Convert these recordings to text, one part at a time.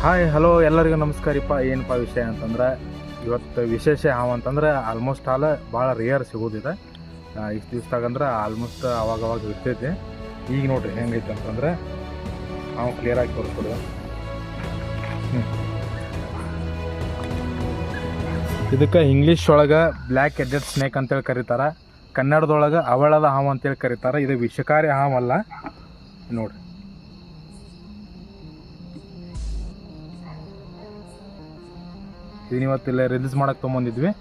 Hi hello ಎಲ್ಲರಿಗೂ ನಮಸ್ಕಾರಪ್ಪ. ಏನಪ್ಪ ವಿಷಯ ಅಂತಂದ್ರೆ ಇವತ್ತು ವಿಶೇಷ ಹಾವು ಅಂತಂದ್ರೆ ಆಲ್ಮೋಸ್ಟ್ ಆಲ್ ಭಾಳ ರೇರ್ ಸಿಗೋದಿದೆ. ಇಷ್ಟು ದಿವ್ಸದಾಗಂದ್ರೆ ಆಲ್ಮೋಸ್ಟ್ ಅವಾಗವಾಗ ಇರ್ತೈತಿ. ಈಗ ನೋಡಿರಿ ಹೆಂಗೈತೆ ಅಂತಂದ್ರೆ ನಾವು ಕ್ಲಿಯರಾಗಿ ತೋರಿಸ್ಕೊಡು. ಇದಕ್ಕೆ ಇಂಗ್ಲೀಷ್ ಒಳಗೆ ಬ್ಲ್ಯಾಕ್ ಹೆಡ್ಡೆಡ್ ಸ್ನೇಕ್ ಅಂತೇಳಿ ಕರೀತಾರೆ. ಕನ್ನಡದೊಳಗೆ ಅವಳದ ಹಾವು ಅಂತೇಳಿ ಕರೀತಾರೆ. ಇದು ವಿಷಕಾರಿ ಹಾವಲ್ಲ ನೋಡಿರಿ. ಇದನ್ನ ಇವತ್ತಿಲ್ಲ ರಿಲೀಸ್ ಮಾಡೋಕ್ಕೆ ತೊಗೊಂಬಂದಿದ್ವಿ.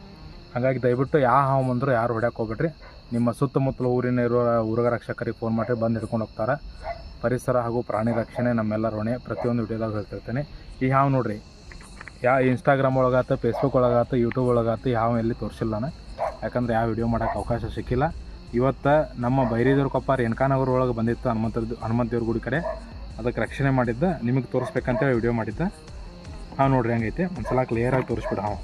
ಹಾಗಾಗಿ ದಯವಿಟ್ಟು ಯಾವ ಹಾವು ಬಂದರೂ ಯಾರು ಹೊಡ್ಯಕ್ಕೆ ಹೋಗ್ಬೇಡ್ರಿ. ನಿಮ್ಮ ಸುತ್ತಮುತ್ತಲ ಊರಿನ ಇರುವ ಉರುಗ ರಕ್ಷಕರಿಗೆ ಫೋನ್ ಮಾಡಿ ಬಂದು ಹಿಡ್ಕೊಂಡು ಹೋಗ್ತಾರೆ. ಪರಿಸರ ಹಾಗೂ ಪ್ರಾಣಿ ರಕ್ಷಣೆ ನಮ್ಮೆಲ್ಲರ ಹೊಣೆ. ಪ್ರತಿಯೊಂದು ವಿಡಿಯೋದಾಗ ಹೇಳ್ತಿರ್ತೀನಿ. ಈ ಹಾವು ನೋಡಿರಿ, ಇನ್ಸ್ಟಾಗ್ರಾಮ್ ಒಳಗಾತು, ಫೇಸ್ಬುಕ್ ಒಳಗಾತು, ಯೂಟ್ಯೂಬ್ ಒಳಗಾತು ಯಾವ ಎಲ್ಲಿ ತೋರಿಸಿಲ್ಲ ನಾನು. ಯಾಕಂದ್ರೆ ಯಾವ ವಿಡಿಯೋ ಮಾಡೋಕ್ಕೆ ಅವಕಾಶ ಸಿಕ್ಕಿಲ್ಲ. ಇವತ್ತು ನಮ್ಮ ಬೈರೇದೇವ್ರ ಕೊಪ್ಪ ರೇಣುಕಾನಗರ ಒಳಗೆ ಬಂದಿತ್ತು ಹನುಮಂತ ದೇವ್ರ ಗುಡಿ ಕಡೆ. ಅದಕ್ಕೆ ರಕ್ಷಣೆ ಮಾಡಿದ್ದ ನಿಮಗೆ ತೋರಿಸ್ಬೇಕಂತೇಳಿ ವಿಡಿಯೋ ಮಾಡಿದ್ದೆ. ಹಾಂ ನೋಡ್ರಿ ಹೆಂಗೈತೆ ಒಂದ್ಸಲ ಕ್ಲಿಯರಾಗಿ ತೋರಿಸ್ಬಿಡು. ಹಾವು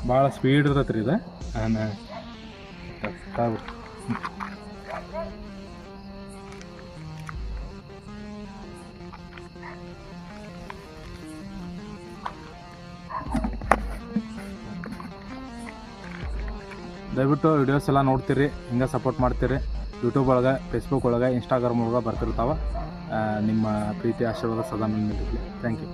ಭಾಳ ಸ್ಪೀಡ್ ಇರ್ತೈತೆ ರೀ ಇದು. ದಯವಿಟ್ಟು ವಿಡಿಯೋಸ್ ಎಲ್ಲ ನೋಡ್ತೀರಿ, ಹಿಂಗೆ ಸಪೋರ್ಟ್ ಮಾಡ್ತೀರಿ. ಯೂಟ್ಯೂಬ್ ಒಳಗೆ, ಫೇಸ್ಬುಕ್ ಒಳಗೆ, ಇನ್ಸ್ಟಾಗ್ರಾಮ್ ಒಳಗೆ ಬರ್ತಿರ್ತಾವೆ. ನಿಮ್ಮ ಪ್ರೀತಿ ಆಶೀರ್ವಾದ ಸದಾ ಮೇಲೆ ಇರಲಿ. Thank you.